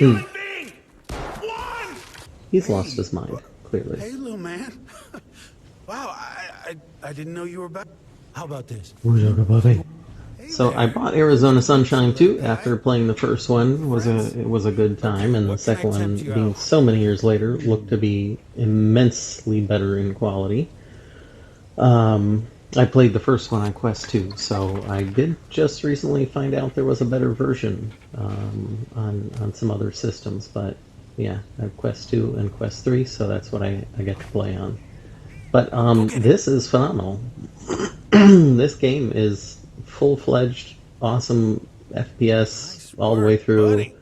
human being! One! He's lost his mind, clearly. Hey, little man. Wow, I didn't know you were back. How about this? So I bought Arizona Sunshine 2 after playing the first one. It was a good time, and the second one, being so many years later, looked to be immensely better in quality. I played the first one on Quest 2, so I did just recently find out there was a better version on some other systems, but yeah, I have Quest 2 and Quest 3, so that's what I get to play on. But this is phenomenal. This game is full-fledged, awesome FPS all the way through.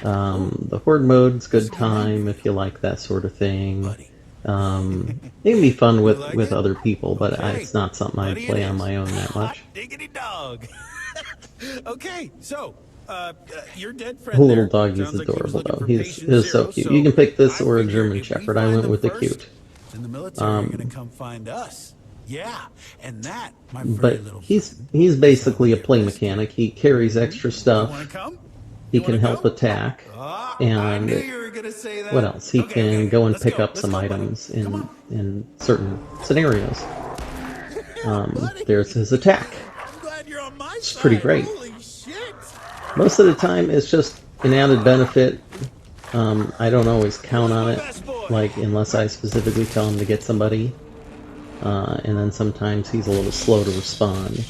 The horde mode's good time if you like that sort of thing. It can be fun with other people, but it's not something I play on my own that much. Diggity dog. Okay, so your dead friend. The little dog is adorable though. He's so cute. You can pick this or a German Shepherd. I went with the cute. Then the military are gonna come find us. Yeah, and that, my but he's basically a play mechanic. He carries extra stuff. He can help attack, and what else? He can go and pick up some items in certain scenarios. There's his attack. It's pretty great. Most of the time, it's just an added benefit. I don't always count on it, like unless I specifically tell him to get somebody. And then sometimes he's a little slow to respond.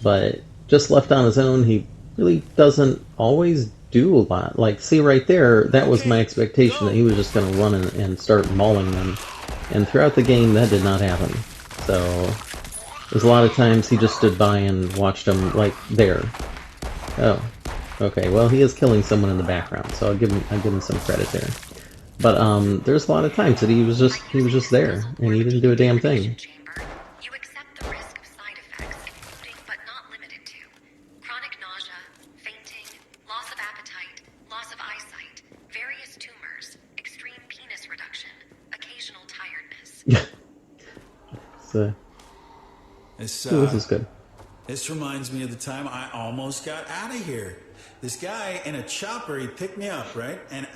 But just left on his own, he really doesn't always do a lot. Like, see right there, that was my expectation, that he was just going to run and start mauling them. And throughout the game, that did not happen. So, there's a lot of times he just stood by and watched them, like, there. Oh, okay, well, he is killing someone in the background, so I'll give him some credit there. But there's a lot of times that he was just there, and he didn't do a damn thing. You accept the risk of side effects, including but not limited to chronic nausea, fainting, loss of appetite, loss of eyesight, various tumors, extreme penis reduction, occasional tiredness. This is good. This reminds me of the time I almost got out of here. This guy in a chopper, he picked me up, right? And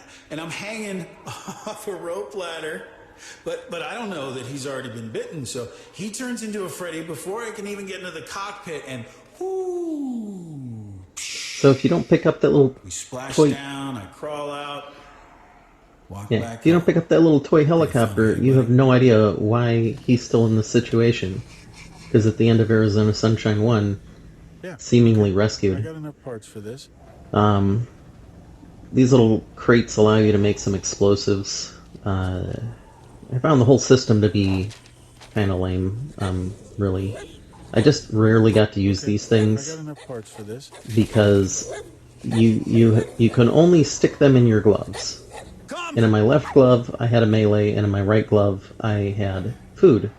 I'm hanging off a rope ladder, but I don't know that he's already been bitten, so he turns into a Freddy before I can even get into the cockpit, and whoo! So if you don't pick up that little we splash toy down, I crawl out, walk yeah, back if you don't pick up that little toy helicopter, you have no idea why he's still in this situation. Because at the end of Arizona Sunshine 1, seemingly rescued. I got enough parts for this. These little crates allow you to make some explosives. I found the whole system to be kind of lame, really. I just rarely got to use these things because you can only stick them in your gloves. And in my left glove, I had a melee, and in my right glove, I had food.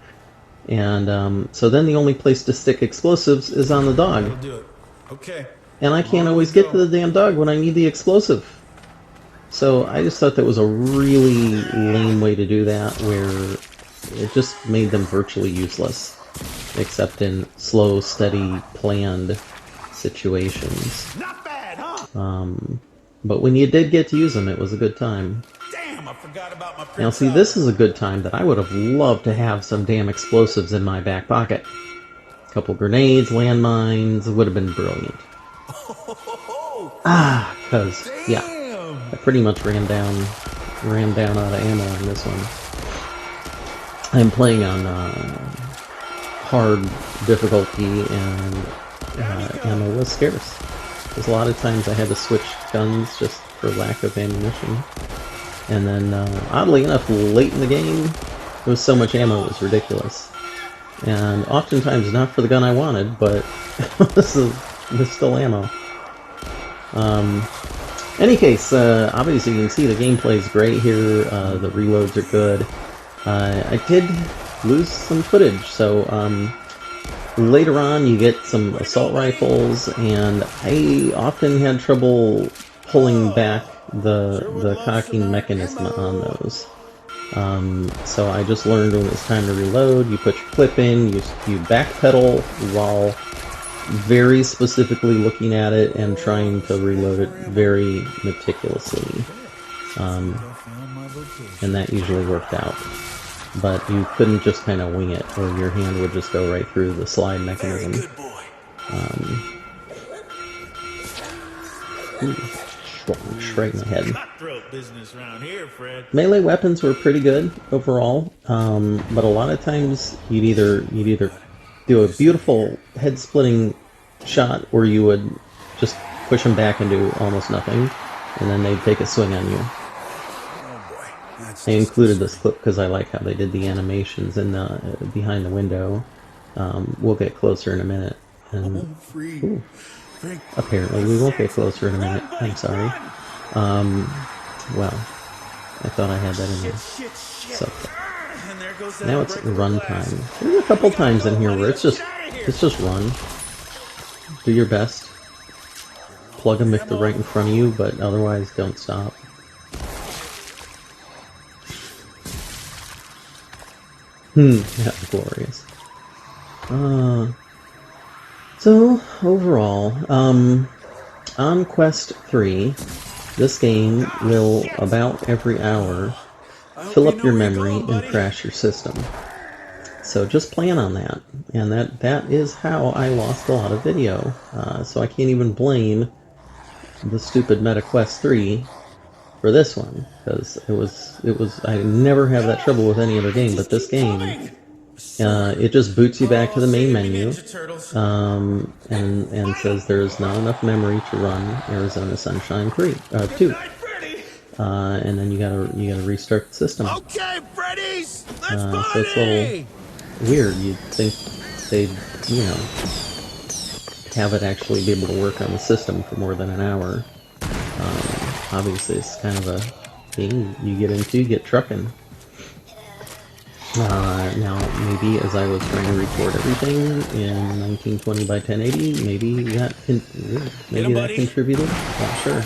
And so then the only place to stick explosives is on the dog. That'll do it. Okay. And I can't always get to the damn dog when I need the explosive. So I just thought that was a really lame way to do that, where it just made them virtually useless. Except in slow, steady, planned situations. Not bad, huh? But when you did get to use them, it was a good time. Damn, I forgot about my Now see, this is a good time that I would have loved to have some damn explosives in my back pocket. A couple grenades, landmines, it would have been brilliant. Because, yeah, I pretty much ran down out of ammo on this one. I'm playing on hard difficulty, and ammo was scarce. There's a lot of times I had to switch guns just for lack of ammunition. And then, oddly enough, late in the game, there was so much ammo it was ridiculous. And oftentimes not for the gun I wanted, but there's still ammo. Any case, obviously you can see the gameplay is great here, the reloads are good. I did lose some footage, so later on you get some assault rifles, and I often had trouble pulling back the cocking mechanism on those. So I just learned when it's time to reload, you put your clip in, you backpedal while very specifically looking at it and trying to reload it very meticulously. And that usually worked out. But you couldn't just kind of wing it, or your hand would just go right through the slide mechanism. Straight in the head. Melee weapons were pretty good overall, but a lot of times you'd either do a beautiful head-splitting shot, or you would just push them back and do almost nothing, and then they'd take a swing on you. I included this clip because I like how they did the animations in the behind the window. We'll get closer in a minute. And, ooh, apparently we won't get closer in a minute. I'm sorry. Well, I thought I had that in there. So now it's runtime. There's a couple times in here where it's just run. Do your best. Plug them if they're right in front of you, but otherwise don't stop. That was glorious. So, overall, on Quest 3, this game will, about every hour, fill up your memory and crash your system. So just plan on that. And that is how I lost a lot of video. So I can't even blame the stupid MetaQuest 3 for this one, because it was I never have that trouble with any other game, but this game, it just boots you back to the main menu, and says there's not enough memory to run Arizona Sunshine 2, and then you gotta restart the system. Okay, Freddy's, let's so it's a little weird. You'd think they'd, have it actually be able to work on the system for more than an hour. Obviously, it's kind of a thing you get into, you get trucking. Now, maybe as I was trying to record everything in 1920 by 1080, maybe that contributed. Not sure.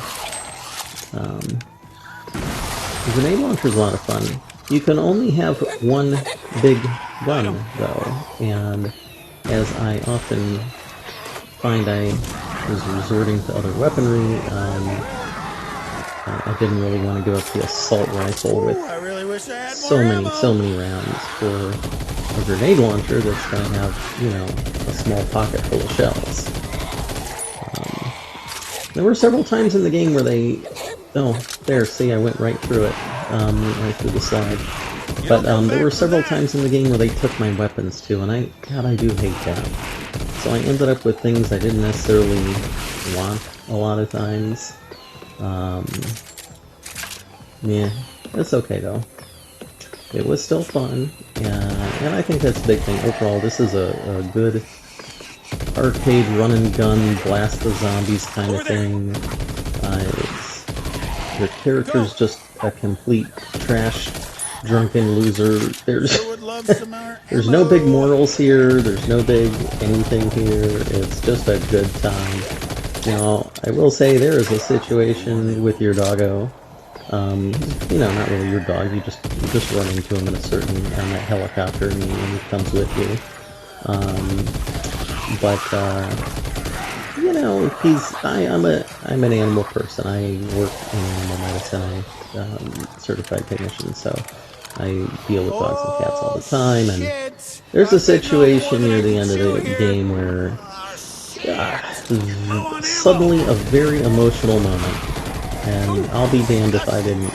Grenade launcher is a lot of fun. You can only have one big gun, though, and as I often find I was resorting to other weaponry, I didn't really want to give up the assault rifle with so many rounds for a grenade launcher that's going to have, a small pocket full of shells. There were several times in the game where they... Oh, there, see, I went right through it, right through the slide. But there were several times in the game where they took my weapons too, and God, I do hate that. So I ended up with things I didn't necessarily want a lot of times. Yeah, it's okay though. It was still fun, and I think that's the big thing. Overall, this is a good arcade run and gun, blast the zombies kind of thing. The character's just a complete trash, drunken loser. There's no big morals here, there's no big anything here, it's just a good time. Now, I will say there is a situation with your doggo. Not really your dog, you just run into him on that helicopter and he comes with you. I'm an animal person. I work in animal medicine. I'm a certified technician, so I deal with dogs and cats all the time, and there's a situation near the end of the game where suddenly a very emotional moment, and I'll be damned if I didn't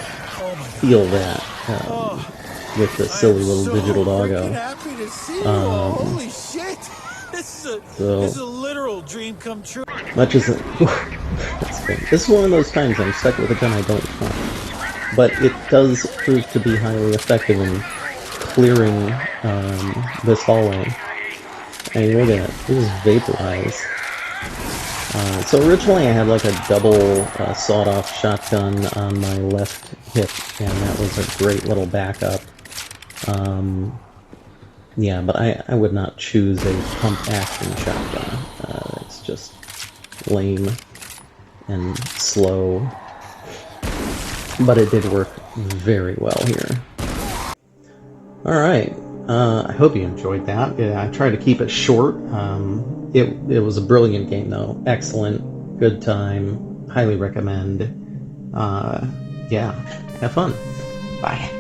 feel that with the silly little digital doggo. Holy shit! This is a literal dream come true. Much as this is one of those times I'm stuck with a gun I don't want, but it does prove to be highly effective in clearing this hallway. I mean, look at it. It is vaporized. So originally I had like a double sawed-off shotgun on my left hip, and that was a great little backup. Yeah, but I would not choose a pump-action shotgun. It's just lame and slow. But it did work very well here. Alright, I hope you enjoyed that. Yeah, I tried to keep it short. it was a brilliant game, though. Excellent, good time, highly recommend. Yeah, have fun. Bye.